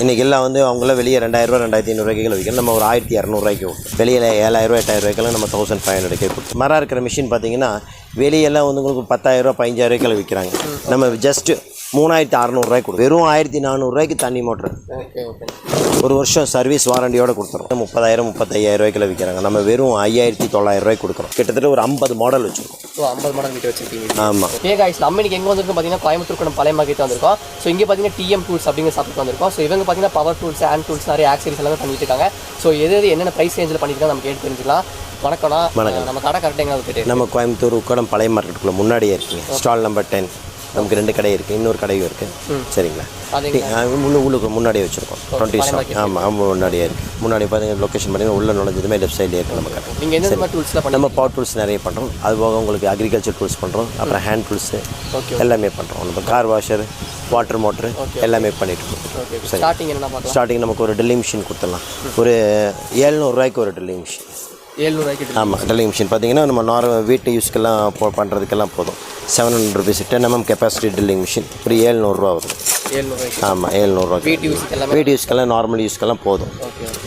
இன்றைக்கி எல்லாம் வந்து அவங்களாம் வெளியே 2000 2500 விற்கிறோம். நம்ம ஒரு 1200 வெளியில் 7000 8000 நம்ம 1500 கொடுத்தோம். மரம் இருக்கிற மிஷின் பார்த்தீங்கன்னா வெளியெல்லாம் வந்து உங்களுக்கு 10000 15000 விற்கிறாங்க. நம்ம ஜஸ்ட்டு 3600 கொடுக்கும். வெறும் 1400 தண்ணி மோட்ரு. ஒரு வருஷம் சர்வீஸ் வாரண்டியோடு கொடுத்துரும். 30,000 35,000 விற்கிறாங்க. நம்ம வெறும் 5900 கொடுக்குறோம். கிட்டத்தட்ட ஒரு 50 மாடல் வச்சுருக்கோம். 50 மாடல் வீட்டு வச்சுருக்கீங்க. ஆமாம். நம்ம இன்னைக்கு எங்கே வந்திருக்கோம் பார்த்தீங்கன்னா கோயம்புத்தூர் பழைய மார்க்கெட் வந்திருக்கோம். ஸோ இங்கே பார்த்தீங்கன்னா டிஎம் டூல்ஸ் அப்படிங்கிற ஷாப்புக்கு வந்திருக்கோம். ஸோ இவங்க பார்த்தீங்கன்னா பவர் டூல்ஸ் ஹேண்ட் டூல்ஸ் நிறைய ஆக்சரிஸ் எல்லாமே பண்ணிட்டு இருக்காங்க. ஸோ எது என்னென்ன ப்ரைஸ் ரேஞ்சில் பண்ணிட்டு நம்ம கேட்டு தெரிஞ்சுக்கலாம். வணக்கம்ண்ணா. நம்ம கடை கரெக்டாக எங்கே நம்ம கோயம்புத்தூர் உக்கடம் பழைய மார்க்கெட்டுக்குள்ளே முன்னாடியே இருக்குங்க. Stall number 10. நமக்கு 2 கடை இருக்குது, இன்னொரு கடையும் இருக்குது. சரிங்களா? உள்ளுக்கு முன்னாடியே வச்சுருக்கோம். 20. ஆமாம், முன்னாடியே இருக்குது. முன்னாடி பார்த்தீங்கன்னா லொக்கேஷன் பார்த்தீங்கன்னா உள்ள நுழைஞ்சதுமே லெஃப்ட் சைட்லேயே இருக்குது நம்ம கடை. நீங்கள் என்ன டூல்ஸ்லாம் நம்ம பவர் டூல்ஸ் நிறைய பண்ணுறோம். அது போக உங்களுக்கு அக்ரிகல்ச்சர் டூல்ஸ் பண்ணுறோம். அப்புறம் ஹேண்ட் டூல்ஸு எல்லாமே பண்ணுறோம். நம்ம கார் வாஷர், வாட்டர் மோட்ரு எல்லாமே பண்ணிட்டு இருக்கோம். சரி, ஸ்டார்டிங் நமக்கு ஒரு ட்ரில்லிங் மிஷின் கொடுத்துடலாம். ஒரு 700 ஒரு ட்ரில்லிங் மிஷின். 700. ஆமாம், ட்ரில்லிங் மிஷின் பார்த்தீங்கன்னா நம்ம நார்மல் வீட்டு யூஸ்க்கெல்லாம் பண்ணுறதுக்கெல்லாம் போதும். 700 rupees 10 mm capacity drilling machine ஒரு 700 வரும். 700. ஆமாம், 700. வீட்டு யூஸ்க்கெல்லாம் நார்மல் யூஸ்க்கெல்லாம் போதும்.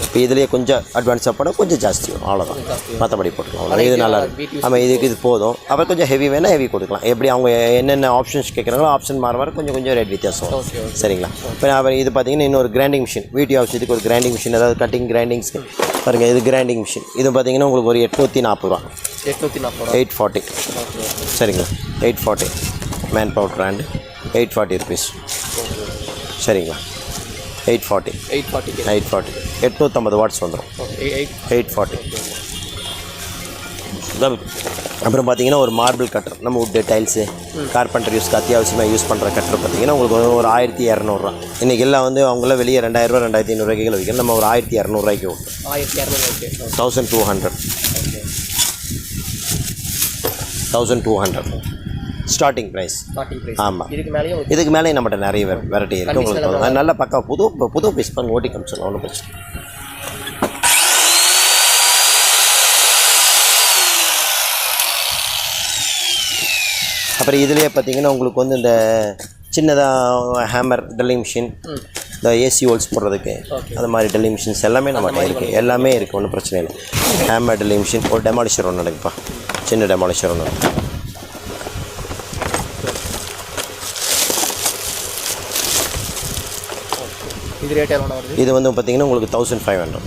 இப்போ இதுலேயே கொஞ்சம் அட்வான்ஸாக போட கொஞ்சம் ஜாஸ்தி வரும், அவ்வளோதான். மற்றபடி போட்டுக்கலாம். இது நல்லா இருக்கும். ஆமாம், இது போதும். அப்புறம் கொஞ்சம் ஹெவி வேணால் ஹெவி கொடுக்கலாம். எப்படி அவங்க என்னென்ன ஆப்ஷன்ஸ் கேட்குறாங்களோ ஆப்ஷன் மாற கொஞ்சம் ரேட் வித்தியாசம் வரும். சரிங்களா? இப்போ அப்புறம் இது பார்த்தீங்கன்னா இன்னொரு கிரைண்டிங் மிஷின். வீட்டு ஹவுஸ் இதுக்கு ஒரு கிரைண்டிங் மிஷின், அதாவது கட்டிங் கிரைண்டிங்ஸ்க்கு பாருங்கள். இது கிரைண்டிங் மிஷின். இது பார்த்தீங்கன்னா உங்களுக்கு ஒரு 840 ரூபா. 840. சரிங்களா? 840 மேன் பவர் பிராண்டு. 840 rupees. சரிங்களா? 840 850 வாட்ஸ் வந்துடும். 840. அப்புறம் பார்த்தீங்கன்னா ஒரு மார்பிள் கட்டர். நம்ம வுட்டு டைல்ஸு கார்பெண்டர் யூஸ்க்கு அத்தியாவசியமாக யூஸ் பண்ணுற கட்டர் பார்த்தீங்கன்னா உங்களுக்கு ஒரு 1200 இன்றைக்கி எல்லாம் வந்து அவங்களாம் வெளியே 2000 2500 விற்கிறோம். நம்ம ஒரு 1200 1200 1200 ஸ்டார்டிங் ப்ரைஸ். ஆமாம், இதுக்கு மேலேயும் நம்மகிட்ட நிறைய வெரைட்டி இருக்குது. உங்களுக்கு நல்ல பக்கா புது பீஸ் பண்ணி ஓட்டி காமிச்சிடலாம், ஒன்றும் பிரச்சனை. அப்புறம் இதுலேயே பார்த்தீங்கன்னா உங்களுக்கு வந்து இந்த சின்னதாக ஹேமர் ட்ரில்லிங் மிஷின், இந்த ஏசி ஹோல்ஸ் போடுறதுக்கு அது மாதிரி ட்ரில்லிங் மிஷின்ஸ் எல்லாமே நம்மகிட்ட இருக்குது. எல்லாமே இருக்குது, ஒன்றும் பிரச்சனை இல்லை. Hammer drilling machine. ஒரு டெமாலிஷர் ஒன்று நடக்குப்பா, சின்ன டெமாலிஷர் ஒன்று. இது வந்து பார்த்தீங்கன்னா உங்களுக்கு 1500.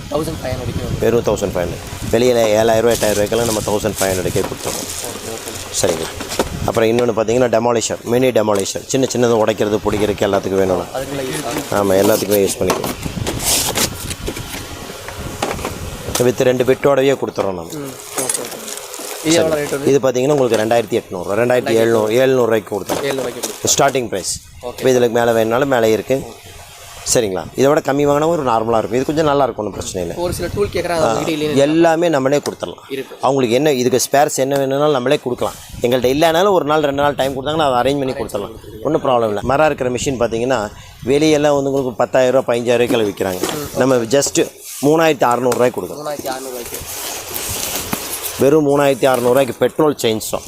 வெறும் 1500. வெளியில் 7000 8000 நம்ம 1500 கொடுத்துருவோம். சரிங்களா? அப்புறம் இன்னொன்று பார்த்தீங்கன்னா டெமாலிஷர், மினி டெமாலிஷர். சின்னதாக உடைக்கிறது பிடிக்கிறதுக்கு எல்லாத்துக்கும் வேணும்னா. ஆமாம், எல்லாத்துக்குமே யூஸ் பண்ணிக்கலாம். வித் 2 பிட்டோடவே கொடுத்துறோம் நம்ம. இது பார்த்தீங்கன்னா உங்களுக்கு 2800 2700 கொடுத்துருவோம். Starting price. இப்போ இதில் மேலே வேணுனாலும் மேலே இருக்குது. சரிங்களா? இதை விட கம்மி வாங்கினா ஒரு நார்மலாக இருக்கும். இது கொஞ்சம் நல்லா இருக்கும், ஒன்றும் பிரச்சனை இல்லை. ஒரு சில டூல் கேட்குறாங்க, எல்லாமே நம்மளே கொடுத்துடலாம். அவங்களுக்கு என்ன இதுக்கு ஸ்பேர்ஸ் என்ன வேணும்னாலும் நம்மளே கொடுக்கலாம். எங்கள்கிட்ட இல்லைனாலும் ஒரு நாள் 2 நாள் டைம் கொடுத்தாங்கன்னா அதை அரேஞ்ச் பண்ணி கொடுத்துடலாம், ஒன்றும் ப்ராப்ளம் இல்லை. மரம் இருக்கிற மிஷின் பார்த்தீங்கன்னா வெளியெல்லாம் வந்து உங்களுக்கு 10000 15,000 விற்கிறாங்க. நம்ம ஜஸ்ட்டு 3600 கொடுக்குறோம். வெறும் 3600 பெட்ரோல் செயின்ஸோ.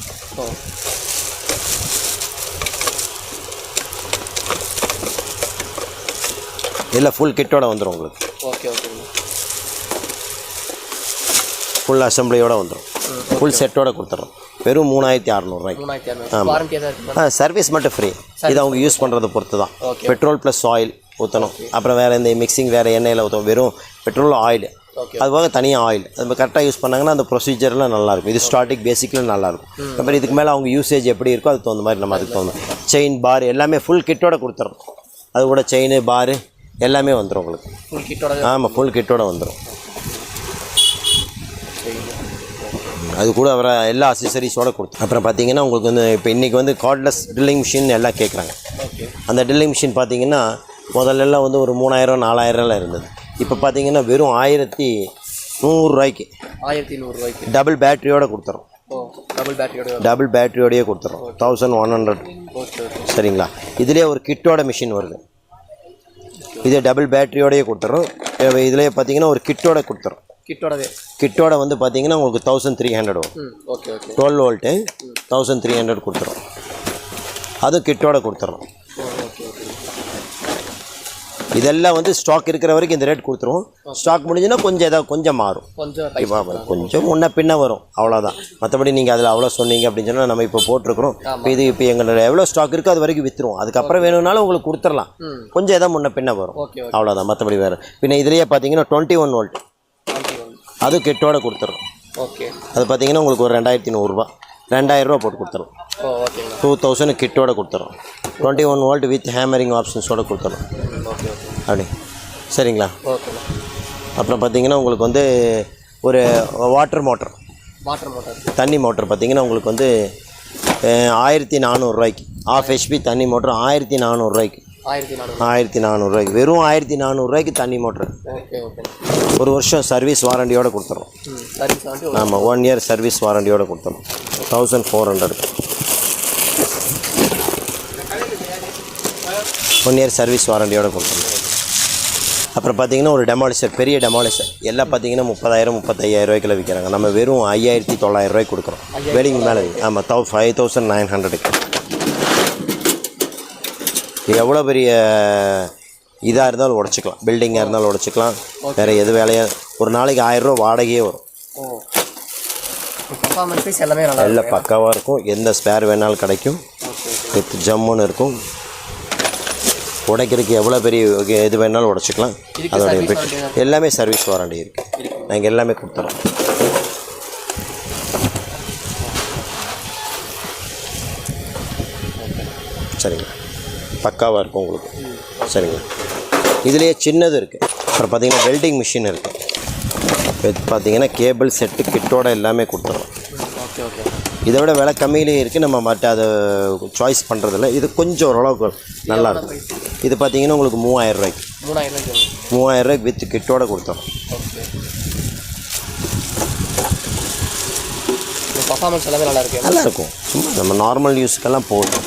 இல்லை, ஃபுல் கிட்டோட வந்துடும் உங்களுக்கு. ஃபுல் அசம்பிளியோடு வந்துடும். ஃபுல் செட்டோட கொடுத்துட்றோம். வெறும் 3600. ஆமாம், சர்வீஸ் மட்டும் ஃப்ரீ. இது அவங்க யூஸ் பண்ணுறதை பொறுத்து தான். பெட்ரோல் ப்ளஸ் ஆயில் ஊற்றணும். அப்புறம் வேறு இந்த மிக்சிங் வேறு எண்ணெயில் ஊற்றணும். வெறும் பெட்ரோல் ஆயில், அதுபோக தனியாக ஆயில். அது கரெக்டாக யூஸ் பண்ணாங்கன்னா அந்த ப்ரொசீஜர்லாம் நல்லாயிருக்கும். இது ஸ்டார்டிங் பேசிக்கில் நல்லாயிருக்கும். அப்புறம் இதுக்கு மேலே அவங்க யூசேஜ் எப்படி இருக்கோ அதுக்கு தகுந்த மாதிரி நம்ம அதுக்கு தகுந்த செயின் பார் எல்லாமே ஃபுல் கிட்டோட கொடுத்துட்றோம். அது கூட செயின் பாரு எல்லாமே வந்துடும் உங்களுக்கு. ஆமாம், ஃபுல் கிட்டோட வந்துடும். அது கூட வர எல்லா அக்சசரிஸோடு கொடுத்து. அப்புறம் பார்த்தீங்கன்னா உங்களுக்கு வந்து இப்போ இன்றைக்கி வந்து கார்ட்லெஸ் ட்ரில்லிங் மிஷின் எல்லாம் கேட்குறாங்க. அந்த ட்ரில்லிங் மிஷின் பார்த்தீங்கன்னா முதல்லலாம் வந்து ஒரு 3000 4000 இருந்தது. இப்போ பார்த்தீங்கன்னா வெறும் 1100 டபுள் பேட்டரியோடு கொடுத்துறோம். டபுள் பேட்டரியோடையே கொடுத்துறோம். 1100. சரிங்களா? இதுலேயே ஒரு கிட்டோட மிஷின் வருது. இது டபுள் பேட்டரியோடையே கொடுத்துறோம். இதுலேயே பார்த்தீங்கன்னா ஒரு கிட்டோட கொடுத்துறோம். கிட்டோட வந்து பார்த்தீங்கன்னா உங்களுக்கு 1300 வரும். 12 வோல்ட்டு 1300 கொடுத்துறோம். அதுவும் கிட்டோட கொடுத்துறோம். இதெல்லாம் வந்து ஸ்டாக் இருக்கிற வரைக்கும் இந்த ரேட் கொடுத்துருவோம். ஸ்டாக் முடிஞ்சுன்னா கொஞ்சம் ஏதாவது கொஞ்சம் மாறும், கொஞ்சம் முன்ன பின்ன வரும், அவ்வளோதான். மற்றபடி நீங்கள் அதில் அவ்வளோ சொன்னீங்க அப்படின்னு சொன்னால் நம்ம இப்போ போட்டிருக்கிறோம். இப்போ எங்களோட எவ்வளோ ஸ்டாக் இருக்கோ அது வரைக்கும் விற்றுருவோம். அதுக்கப்புறம் வேணும்னாலும் உங்களுக்கு கொடுத்துடலாம், கொஞ்சம் ஏதாவது முன்ன பின்ன வரும், அவ்வளோதான். மற்றபடி வேறு பின்ன இதுலேயே பார்த்தீங்கன்னா 21 வோல்ட் அது கிட்டோட கொடுத்துரும். அது பார்த்தீங்கன்னா உங்களுக்கு ஒரு 2400 2000 போட்டு கொடுத்துரும். 2000 கிட்டோட கொடுத்துரும். 21 வோல்ட் வித் ஹேமரிங் ஆப்ஷன்ஸோடு கொடுத்துரும். அப்படி சரிங்களா? அப்புறம் பார்த்தீங்கன்னா உங்களுக்கு வந்து ஒரு வாட்டர் மோட்டர் தண்ணி மோட்டர் பார்த்தீங்கன்னா உங்களுக்கு வந்து 1400 ஆஃப் ஹெச்பி தண்ணி மோட்டர் 1400 1400 வெறும் 1400 தண்ணி மோட்ரு. ஒரு வருஷம் சர்வீஸ் வாரண்டியோடு கொடுத்துறோம். ஆமாம், 1 இயர் சர்வீஸ் வாரண்டியோடு கொடுத்துறோம். 1400 1 இயர் சர்வீஸ் வாரண்டியோடு கொடுத்துறோம். அப்புறம் பார்த்தீங்கன்னா ஒரு டெமாலிசர், பெரிய டெமாலிசர் எல்லாம் பார்த்தீங்கன்னா 30,000 35,000 விற்கிறாங்க. நம்ம வெறும் 5,900 கொடுக்குறோம். வெடிங் மேலே ஆமாம் 5,900. எவ்வளோ பெரிய இதாக இருந்தாலும் உடச்சிக்கலாம், பில்டிங்காக இருந்தாலும் உடச்சிக்கலாம். வேறு எது வேலையாக ஒரு நாளைக்கு 1000 வாடகையே வரும். எல்லாம் பக்காவாக இருக்கும். எந்த ஸ்பேர் வேணாலும் கிடைக்கும். ஜம்முன்னு இருக்கும். உடைக்கிறதுக்கு எவ்வளோ பெரிய இது வேணாலும் உடச்சிக்கலாம். அதோடைய எல்லாமே சர்வீஸ் வாரண்டி இருக்குது. நாங்கள் எல்லாமே கொடுத்துறோம். சரிங்க, பக்காவாக இருக்கும் உங்களுக்கு. சரிங்க, இதுலேயே சின்னது இருக்குது. அப்புறம் பார்த்தீங்கன்னா வெல்டிங் மிஷின் இருக்குது. இது பார்த்தீங்கன்னா கேபிள் செட்டு கிட்டோட எல்லாமே கொடுத்துறோம். இதை விட விலை கம்மியிலேயே இருக்குது. நம்ம மற்ற அதை சாய்ஸ் பண்ணுறதில்ல. இது கொஞ்சம் ஓரளவுக்கு நல்லாயிருக்கும். இது பார்த்தீங்கன்னா உங்களுக்கு 3000 வித் கிட்டோட கொடுத்தோம். நல்லாயிருக்கும். நம்ம நார்மல் யூஸுக்கெல்லாம் போதும்.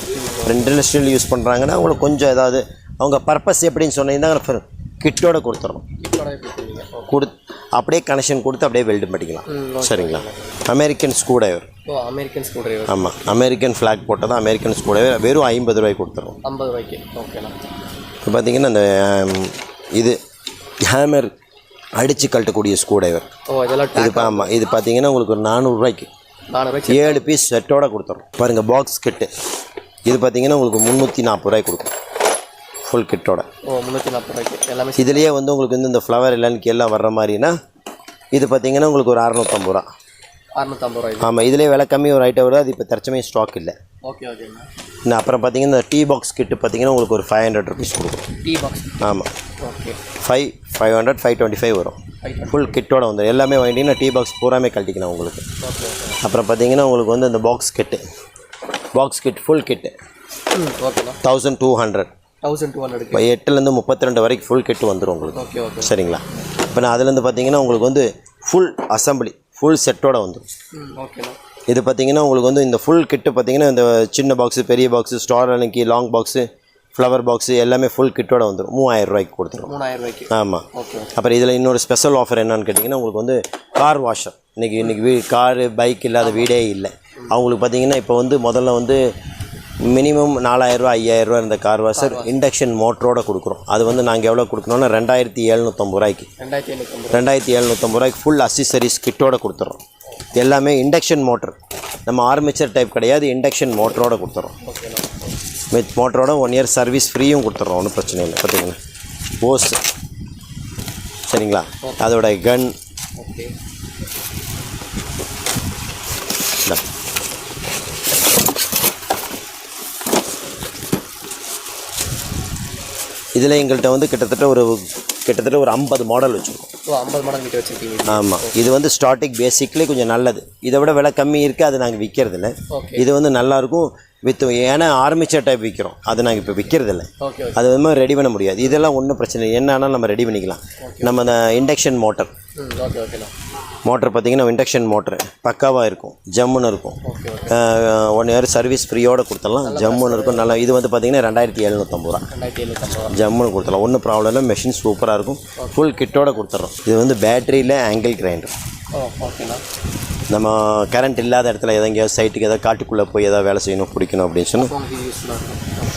இண்டஸ்ட்ரியல் யூஸ் பண்ணுறாங்கன்னா அவங்களுக்கு கொஞ்சம் ஏதாவது அவங்க பர்பஸ் எப்படின்னு சொன்னீங்கன்னா கிட்டோட கொடுத்துறோம். அப்படியே கனெக்ஷன் கொடுத்து அப்படியே வெல்டு பண்ணிக்கலாம். சரிங்களா? American screw driver. ஆமாம், அமெரிக்கன் ஃப்ளாக் போட்டால் தான் அமெரிக்கன் ஸ்க்ரூ டிரைவர். வெறும் 50 ரூபாய்க்கு கொடுத்துருவோம். 50 ரூபாய்க்கு. ஓகேண்ணா. இப்போ பார்த்தீங்கன்னா இந்த இது ஹேமர் அடித்து கழட்டக்கூடிய ஸ்க்ரூ டிரைவர். இது ஆமாம், இது பார்த்தீங்கன்னா உங்களுக்கு ஒரு 400 ரூபாய்க்கு 7 பீஸ் செட்டோட கொடுத்துறோம். பாருங்கள், பாக்ஸ் கிட்டு. இது பார்த்தீங்கன்னா உங்களுக்கு 340 ரூபாய்க்கு கொடுக்கும் ஃபுல் கிட்டோட. 340 ரூபாய்க்கு எல்லாமே. இதுலேயே வந்து உங்களுக்கு வந்து இந்த ஃப்ளவர் எல்லாம் எல்லாம் வர்ற மாதிரினா இது பார்த்தீங்கன்னா உங்களுக்கு ஒரு 650 ரூபா. 650 ரூபாய். ஆமாம், இதுலேயே விலை கம்மி ஒரு ஐட்டம் வரும். அது இப்போ தற்சமயம் ஸ்டாக் இல்லை. இன்னும் அப்புறம் பார்த்தீங்கன்னா இந்த டீ பாக்ஸ் கிட்டு பார்த்தீங்கன்னா உங்களுக்கு ஒரு 500 ருபீஸ் கொடுக்கும். Tea box. ஆமாம், 500 525 வரும். ஃபுல் கிட்டோட வந்துடும். எல்லாமே வாங்கிட்டீங்கன்னா டீ பாக்ஸ் பூராமே கழட்டிக்கலாம் உங்களுக்கு. அப்புறம் பார்த்தீங்கன்னா உங்களுக்கு வந்து இந்த பாக்ஸ் கிட்டு ஃபுல் கிட்டு 1200. 8லேருந்து 32 வரைக்கும் ஃபுல் கிட்டு வந்துடும் உங்களுக்கு. சரிங்களா? இப்போ நான் அதுலேருந்து பார்த்தீங்கன்னா உங்களுக்கு வந்து ஃபுல் அசம்பிளி ஃபுல் செட்டோட வந்துடும். இது பார்த்தீங்கன்னா உங்களுக்கு வந்து இந்த ஃபுல் கிட்டு பார்த்தீங்கன்னா இந்த சின்ன பாக்ஸு, பெரிய பாக்ஸு, ஸ்டார் அன்னைக்கு லாங் பாக்ஸு, ஃப்ளவர் பாக்ஸு எல்லாமே ஃபுல் கிட்டோட வந்துடும். 3000 ரூபாய்க்கு கொடுத்துரும். 3000 ரூபாய்க்கு. ஆமாம். அப்புறம் இதில் இன்னொரு ஸ்பெஷல் ஆஃபர் என்னன்னு கேட்டிங்கன்னா உங்களுக்கு வந்து கார் வாஷர். இன்றைக்கி காரு பைக் இல்லாத வீடே இல்லை. அவங்களுக்கு பார்த்தீங்கன்னா இப்போ வந்து முதல்ல வந்து மினிமம் 4000 ரூபா 5000 ரூபா இருந்த கார் வாஷர் இண்டக்ஷன் மோட்டரோடு கொடுக்குறோம். அது வந்து நாங்கள் எவ்வளோ கொடுக்கணும்னா 2750 ரூபாய்க்கு 2750 ரூபாய்க்கு ஃபுல் அக்சசரிஸ் கிட்டோட கொடுத்துறோம். எல்லாமே இண்டக்ஷன் மோட்டர். நம்ம ஆர்மேச்சர் டைப் கிடையாது, இண்டக்ஷன் மோட்டரோட கொடுத்துறோம். வித் மோட்டரோட 1 இயர் சர்வீஸ் ஃப்ரீயும் கொடுத்துட்றோம். ஒன்றும் பிரச்சனை இல்லை. பார்த்தீங்கன்னா ஓஸ். சரிங்களா? அதோட கன். இதில் எங்கள்கிட்ட வந்து கிட்டத்தட்ட ஒரு 50 மாடல் வச்சுருக்கோம். 50 மாடல் கிட்ட வச்சுருக்கீங்க? ஆமாம். இது வந்து ஸ்டார்டிங் பேசிக்லேயே கொஞ்சம் நல்லது. இதை விட விலை கம்மி இருக்குது, அது நாங்கள் விற்கிறதில்ல. இது வந்து நல்லாயிருக்கும் வித். ஏன்னா ஆர்மேச்சர் டைப் விற்கிறோம், அது நாங்கள் இப்போ விற்கிறதில்ல. அது வந்து ரெடி பண்ண முடியாது. இதெல்லாம் ஒன்றும் பிரச்சனை இல்லை, என்ன ஆனாலும் நம்ம ரெடி பண்ணிக்கலாம். நம்ம அந்த இண்டக்ஷன் மோட்டர் பார்த்தீங்கன்னா இண்டக்ஷன் மோட்டர் பக்காவாக இருக்கும், ஜம்முன்னு இருக்கும். 1 இயர் சர்வீஸ் ஃப்ரீயோடு கொடுத்துடலாம். ஜம்முன்னு இருக்கும். நல்லா. இது வந்து பார்த்தீங்கன்னா 2750 ரூபா ஜம்முன்னு கொடுத்துடலாம். ஒன்றும் ப்ராப்ளம் இல்லை. மெஷின் சூப்பராக இருக்கும். ஃபுல் கிட்டோட கொடுத்துட்றோம். இது வந்து பேட்டரியில் ஆங்கிள் கிரைண்டர். நம்ம கரண்ட் இல்லாத இடத்துல எங்கேயாவது சைட்டுக்கு ஏதாவது காட்டுக்குள்ளே போய் ஏதாவது வேலை செய்யணும் பிடிக்கணும் அப்படின்னு சொன்னால்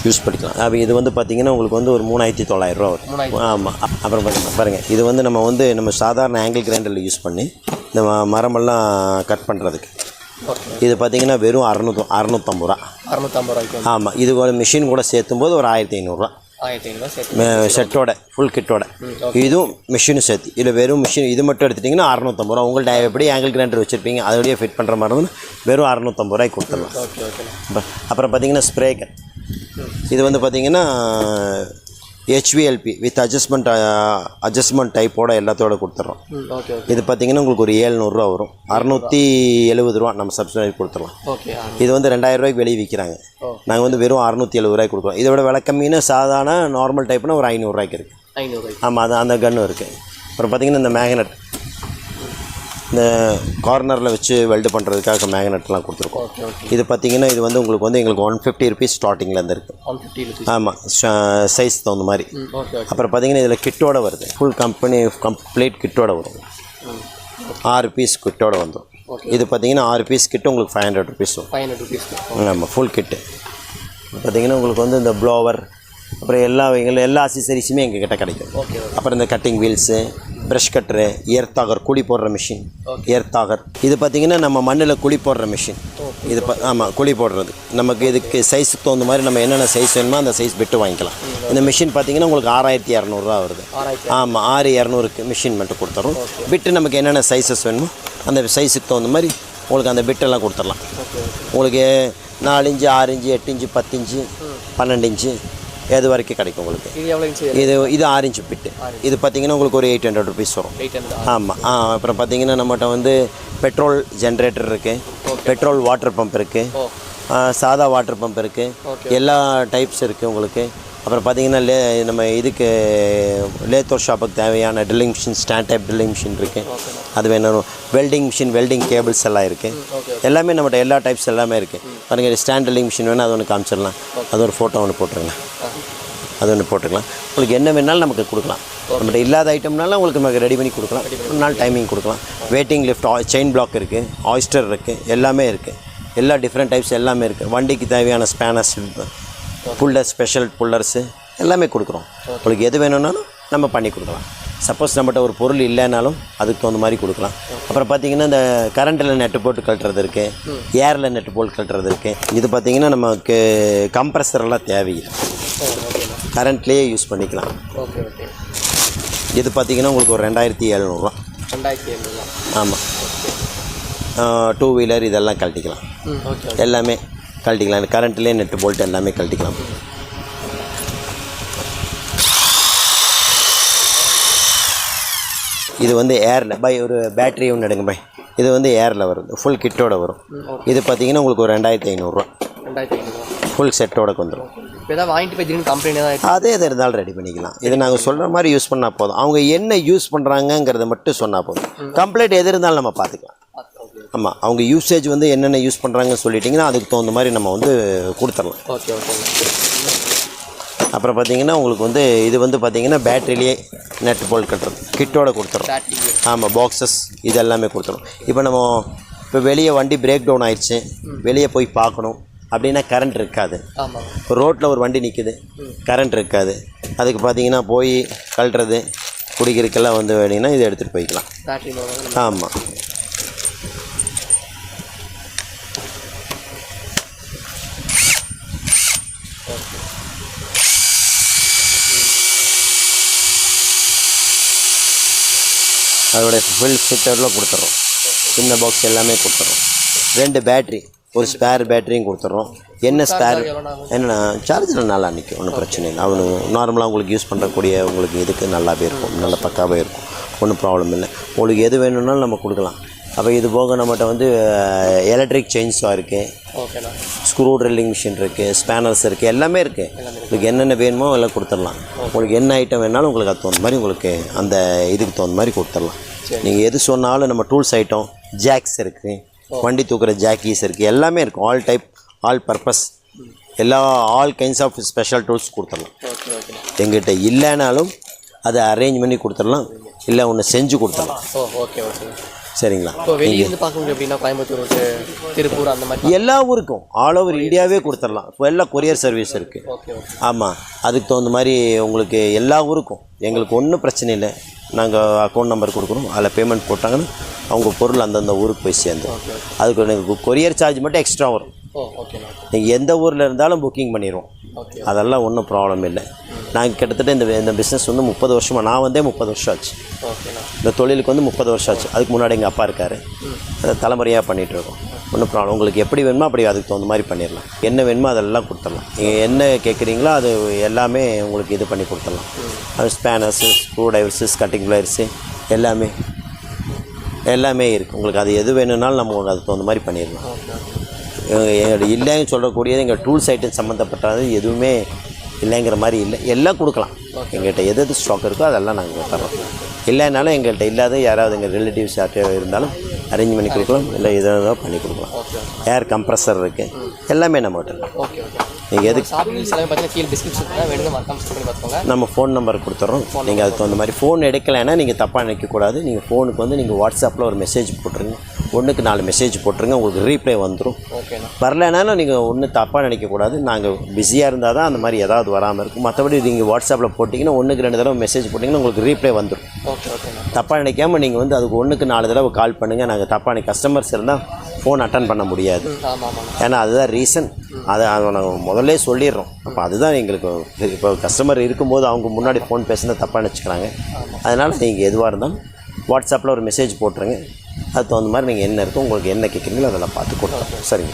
யூஸ் பண்ணிக்கலாம். அப்போ இது வந்து பார்த்திங்கன்னா உங்களுக்கு வந்து ஒரு 3900 வரும். ஆமாம். அப்புறம் பாருங்கள் இது வந்து நம்ம சாதாரண ஆங்கிள் கிரைண்டரில் யூஸ் பண்ணி இந்த மரமெல்லாம் கட் பண்ணுறதுக்கு இது பார்த்திங்கன்னா வெறும் 650 ரூபா. ஆமாம். இது ஒரு மிஷின் கூட சேர்த்தும் போது ஒரு 1500 ரூபா செட்டோட ஃபுல் கிட்டோட. இதுவும் மிஷினும் சேர்த்து இதில் வெறும் மிஷின் இது மட்டும் எடுத்துட்டிங்கன்னா 650 ரூபா. உங்கள்கிட்ட எப்படி ஆங்கிள் கிரைண்டர் வச்சுருப்பீங்க அதோடய ஃபிட் பண்ணுற மாதிரி இருந்தால் வெறும் 650 ரூபாய்க்கு கொடுத்துடலாம். அப்புறம் பார்த்திங்கன்னா ஸ்ப்ரேக்கர் இது வந்து பார்த்திங்கன்னா HVLP வித் அட்ஜஸ்ட்மெண்ட் டைப்போட எல்லாத்தோட கொடுத்துட்றோம். இது பார்த்திங்கன்னா உங்களுக்கு ஒரு 700 ரூபா வரும். 670 ரூபா நம்ம சப்சிடி கொடுத்துடலாம். இது வந்து 2000 ரூபாய்க்கு வெளியே விற்கிறாங்க. நாங்கள் வந்து வெறும் 670 ரூபாய்க்கு கொடுக்குறோம். இதோட விலை கம்மின்னா சாதாரண நார்மல் டைப்னா ஒரு 500 ரூபாய்க்கு இருக்குது. ஆமாம், அது அந்த கன்னும் இருக்குது. அப்புறம் பார்த்திங்கன்னா இந்த மேக்னெட் இந்த கார்னரில் வச்சு வெல்டு பண்ணுறதுக்காக மேக்னெட்லாம் கொடுத்துருக்கோம். இது பார்த்திங்கன்னா இது வந்து உங்களுக்கு வந்து எங்களுக்கு 150 ருபீஸ் ஸ்டார்டிங்லேருந்து இருக்குது. ஆமாம், சைஸ் தகுந்த மாதிரி. அப்புறம் பார்த்திங்கன்னா இதில் கிட்டோட வருது. ஃபுல் கம்ப்ளீட் கிட்டோட வரும். 6 பீஸ் கிட்டோட வந்துடும். இது பார்த்திங்கன்னா 6 பீஸ் கிட்ட உங்களுக்கு 500 ருபீஸ் வரும். ஆமாம், ஃபுல் கிட்டு. பார்த்திங்கன்னா உங்களுக்கு வந்து இந்த ப்ளோவர் அப்புறம் எல்லா அக்சசரிஸுமே எங்கள் கிட்ட கிடைக்கும். அப்புறம் இந்த கட்டிங் வீல்ஸு, ப்ரஷ் கட்டரு, எர்த்தாகர் குழி போடுற மிஷின், எர்த்தாகர். இது பார்த்திங்கன்னா நம்ம மண்ணில் குழி போடுற மிஷின். இது ஆமாம், குழி போடுறது. நமக்கு இதுக்கு சைஸுக்கு தகுந்த மாதிரி நம்ம என்னென்ன சைஸ் வேணுமோ அந்த சைஸ் பிட்டு வாங்கிக்கலாம். இந்த மிஷின் பார்த்திங்கன்னா உங்களுக்கு 6200 ரூபா வருது. ஆமாம், 6200க்கு மிஷின் மட்டும் கொடுத்துறோம். பிட்டு நமக்கு என்னென்ன சைஸஸ் வேணுமோ அந்த சைஸுக்கு தகுந்த மாதிரி உங்களுக்கு அந்த பிட்டெல்லாம் கொடுத்துடலாம். உங்களுக்கு 4 inch, 6 inch, 8 inch, 10 inch, 12 inch எது வரைக்கும் கிடைக்கும் உங்களுக்கு. இது 6 இன்ச்சு பிட்டு. இது பார்த்திங்கன்னா உங்களுக்கு ஒரு 800 ருபீஸ் வரும். ஆமாம். அப்புறம் பார்த்திங்கன்னா நம்மகிட்ட வந்து பெட்ரோல் ஜென்ரேட்டர் இருக்குது, பெட்ரோல் வாட்டர் பம்ப் இருக்குது, சாதா வாட்டர் பம்ப் இருக்குது, எல்லா டைப்ஸ் இருக்குது உங்களுக்கு. அப்புறம் பார்த்திங்கன்னா நம்ம இதுக்கு லேத்தோர் ஷாப்புக்கு தேவையான drilling machine, stand type drilling machine இருக்குது. அது வேணும். வெல்டிங் மிஷின், வெல்டிங் கேபிள்ஸ் எல்லாம் இருக்குது. எல்லாமே நம்மகிட்ட எல்லா டைப்ஸ் எல்லாமே இருக்குது. பாருங்கள், ஸ்டாண்ட் ட்ரில்லிங் மிஷின் வேணும், அது ஒன்று காமிச்சிடலாம். அது ஒரு ஃபோட்டோ ஒன்று போட்டுருங்க. அது ஒன்று போட்டுக்கலாம். உங்களுக்கு என்ன வேணாலும் நமக்கு கொடுக்கலாம். நம்மகிட்ட இல்லாத ஐட்டம்னாலும் உங்களுக்கு நமக்கு ரெடி பண்ணி கொடுக்கலாம். ஒரு நாள் டைமிங் கொடுக்கலாம். வெயிட்டிங் லிஃப்ட், செயின் பிளாக் இருக்குது, ஆயிஸ்டர் இருக்குது, எல்லாமே இருக்குது. எல்லா டிஃப்ரெண்ட் டைப்ஸ் எல்லாமே இருக்குது. வண்டிக்கு தேவையான ஸ்பேனர்ஸ், புல்லர், ஸ்பெஷல் புல்லர்ஸு எல்லாமே கொடுக்குறோம். உங்களுக்கு எது வேணும்னாலும் நம்ம பண்ணி கொடுக்கலாம். சப்போஸ் நம்மகிட்ட ஒரு பொருள் இல்லைனாலும் அதுக்கு தகுந்த மாதிரி கொடுக்கலாம். அப்புறம் பார்த்திங்கன்னா இந்த கரண்ட்டில் நெட்டு போட்டு கட்டுறது இருக்குது, ஏரில் நெட்டு போட்டு கட்டுறது இருக்குது. இது பார்த்திங்கன்னா நமக்கு கம்ப்ரெஸரெல்லாம் தேவையில்லை, கரண்ட்லேயே யூஸ் பண்ணிக்கலாம். இது பார்த்திங்கன்னா உங்களுக்கு ஒரு 2700 ரூபா. ஆமாம். 2 வீலர் இதெல்லாம் கழட்டிக்கலாம். எல்லாமே கழட்டிக்கலாம். கரண்ட்லேயே நெட்டு போல்ட்டு எல்லாமே கழட்டிக்கலாம். இது வந்து ஏரில் ஒரு பேட்ரி ஒன்று எடுங்க பை. இது வந்து ஏரில் வருது, ஃபுல் கிட்டோட வரும். இது பார்த்திங்கன்னா உங்களுக்கு ஒரு 2500 ரூபா. ஃபுல் செட்டோட வந்துடும். அதே எது இருந்தாலும் ரெடி பண்ணிக்கலாம். இதை நாங்கள் சொல்கிற மாதிரி யூஸ் பண்ணால் போதும். அவங்க என்ன யூஸ் பண்ணுறாங்கங்கிறத மட்டும் சொன்னால் போதும். கம்ப்ளைண்ட் எது இருந்தாலும் நம்ம பார்த்துக்கலாம். ஆமாம், அவங்க யூசேஜ் வந்து என்னென்ன யூஸ் பண்ணுறாங்கன்னு சொல்லிட்டிங்கன்னா அதுக்கு தகுந்த மாதிரி நம்ம வந்து கொடுத்துடலாம். அப்புறம் பார்த்திங்கன்னா உங்களுக்கு வந்து இது வந்து பார்த்திங்கன்னா பேட்டரியிலேயே நெட் போல்ட் கட்டுறது கிட்டோட கொடுத்துறோம். ஆமாம், பாக்ஸஸ் இது எல்லாமே கொடுத்துரும். இப்போ வெளியே வண்டி பிரேக் டவுன் ஆயிடுச்சு, வெளியே போய் பார்க்கணும் அப்படின்னா கரண்ட் இருக்காது. இப்போ ரோட்டில் ஒரு வண்டி நிற்குது, கரண்ட் இருக்காது. அதுக்கு பார்த்திங்கன்னா போய் கழட்டுறது குடிக்கிறதுக்கெல்லாம் வந்து வேணுங்கன்னா இதை எடுத்துகிட்டு போய்க்கலாம். ஆமாம். அதோடைய ஃபுல் ஃபிட்டரில் கொடுத்துட்றோம். சின்ன பாக்ஸ் எல்லாமே கொடுத்துட்றோம். 2 பேட்ரி, ஒரு ஸ்பேர் பேட்டரியும் கொடுத்துட்றோம். என்ன ஸ்பேர் என்னென்னா சார்ஜில் நல்லா நிற்கும், ஒன்றும் பிரச்சனை இல்லை. அவனு நார்மலாக உங்களுக்கு யூஸ் பண்ணுறக்கூடிய உங்களுக்கு இதுக்கு நல்லாவே இருக்கும், நல்ல பக்காவே இருக்கும், ஒன்றும் ப்ராப்ளம் இல்லை. உங்களுக்கு எது வேணும்னாலும் நம்ம கொடுக்கலாம். அப்போ இது போக நம்மகிட்ட வந்து எலக்ட்ரிக் செயின்ஸாக இருக்குது, ஸ்க்ரூ ட்ரில்லிங் மிஷின் இருக்குது, ஸ்பேனர்ஸ் இருக்குது, எல்லாமே இருக்குது. உங்களுக்கு என்னென்ன வேணுமோ எல்லாம் கொடுத்துடலாம். உங்களுக்கு என்ன ஐட்டம் வேணாலும் உங்களுக்கு அது தகுந்த மாதிரி உங்களுக்கு அந்த இதுக்கு தகுந்த மாதிரி கொடுத்துடலாம். நீங்கள் எது சொன்னாலும் நம்ம டூல்ஸ் ஐட்டம், ஜாக்ஸ் இருக்குது, வண்டி தூக்குற ஜாக்கீஸ் இருக்குது, எல்லாமே இருக்குது. All type, all purpose, all kinds of special tools கொடுத்துடலாம். எங்கிட்ட இல்லைனாலும் அதை அரேஞ்ச் பண்ணி கொடுத்துடலாம், இல்லை ஒன்று செஞ்சு கொடுத்துடலாம். சரிங்களா. இப்போ வெளியிருந்து பார்க்கணும் அப்படின்னா கோயம்புத்தூர் திருப்பூர் அந்த மாதிரி எல்லா ஊருக்கும் ஆல் ஓவர் இந்தியாவே கொடுத்துடலாம். இப்போ எல்லாம் கொரியர் சர்வீஸ் இருக்குது. ஓகே ஆமாம், அதுக்கு தகுந்த மாதிரி உங்களுக்கு எல்லா ஊருக்கும் எங்களுக்கு ஒன்றும் பிரச்சனை இல்லை. நாங்கள் அக்கௌண்ட் நம்பர் கொடுக்குறோம், அதில் பேமெண்ட் போட்டாங்கன்னா அவங்க பொருள் அந்தந்த ஊருக்கு போய் சேர்ந்துடும். அதுக்கு எனக்கு கொரியர் சார்ஜ் மட்டும் எக்ஸ்ட்ரா வரும். ஓகேண்ணா. நீங்கள் எந்த ஊரில் இருந்தாலும் புக்கிங் பண்ணிடுவோம். அதெல்லாம் ஒன்றும் ப்ராப்ளம் இல்லை. நாங்கள் கிட்டத்தட்ட இந்த பிஸ்னஸ் வந்து 30 வருஷமாக, நான் வந்தே 30 வருஷம் ஆச்சு. இந்த தொழிலுக்கு வந்து 30 வருஷம் ஆச்சு. அதுக்கு முன்னாடி எங்கள் அப்பா இருக்கார், அதை தலைமுறையாக பண்ணிகிட்ருக்கோம். ஒன்றும் ப்ராப்ளம். உங்களுக்கு எப்படி வேணுமோ அப்படி அதுக்கு தகுந்த மாதிரி பண்ணிடலாம். என்ன வேணுமோ அதெல்லாம் கொடுத்துடலாம். நீங்கள் என்ன கேட்குறீங்களோ அது எல்லாமே உங்களுக்கு இது பண்ணி கொடுத்துடலாம். அது spanners, screw divorce, cutting players எல்லாமே இருக்குது. உங்களுக்கு அது எது வேணும்னாலும் நம்ம அதுக்கு தகுந்த மாதிரி பண்ணிடலாம். எங்கள் இல்லைன்னு சொல்லக்கூடியது எங்கள் டூல்ஸ் ஐட்டம் சம்மந்தப்பட்டது எதுவுமே இல்லைங்கிற மாதிரி இல்லை. எல்லாம் கொடுக்கலாம். எங்கள்கிட்ட எது ஸ்டாக் இருக்கோ அதெல்லாம் நாங்கள் தரோம். இல்லைனாலும் எங்கள்கிட்ட இல்லாத யாராவது எங்கள் ரிலேட்டிவ்ஸ் யார்கிட்ட இருந்தாலும் அரேஞ்ச் பண்ணி கொடுக்கலாம். இல்லை எதாவது பண்ணி கொடுக்கலாம். ஏர் கம்ப்ரஸர் இருக்குது, எல்லாமே நம்மகிட்ட. நீங்கள் எதுக்கு நம்ம ஃபோன் நம்பர் கொடுத்துட்றோம். நீங்கள் அதுக்கு தகுந்த மாதிரி ஃபோன் எடுக்கலைன்னா நீங்கள் தப்பாக நினைக்கக்கூடாது. நீங்கள் ஃபோனுக்கு வந்து நீங்கள் வாட்ஸ்அப்பில் ஒரு மெசேஜ் போட்டுருங்க. 1க்கு 4 மெசேஜ் போட்டுருங்க, உங்களுக்கு ரீப்ளை வந்துடும். வரலைனாலும் நீங்கள் ஒன்றும் தப்பாக நினைக்கக்கூடாது. நாங்கள் பிஸியாக இருந்தால் தான் அந்த மாதிரி ஏதாவது வராமல் இருக்கும். மற்றபடி நீங்கள் வாட்ஸ்அப்பில் போட்டிங்கன்னா 1க்கு 2 தடவை மெசேஜ் போட்டிங்கன்னா உங்களுக்கு ரீப்ளை வந்துடும். தப்பாக நினைக்காமல் நீங்கள் வந்து அதுக்கு 1க்கு 4 தடவை கால் பண்ணுங்கள். நாங்கள் தப்பாக கஸ்டமர்ஸ் இருந்தால் ஃபோன் அட்டன் பண்ண முடியாது. ஏன்னா அதுதான் ரீசன். அதை நாங்கள் முதல்ல சொல்லிடுறோம். அப்போ அதுதான் எங்களுக்கு இப்போ கஸ்டமர் இருக்கும்போது அவங்க முன்னாடி ஃபோன் பேசுனா தப்பாக நினச்சிக்கிறாங்க. அதனால் நீங்கள் எதுவாக இருந்தாலும் வாட்ஸ்அப்பில் ஒரு மெசேஜ் போட்டுருங்க. அது தகுந்த மாதிரி நீங்கள் என்ன இருக்கோ உங்களுக்கு என்ன கேட்குறீங்களோ அதெல்லாம் பார்த்து கொடுத்தோம். சரிங்க.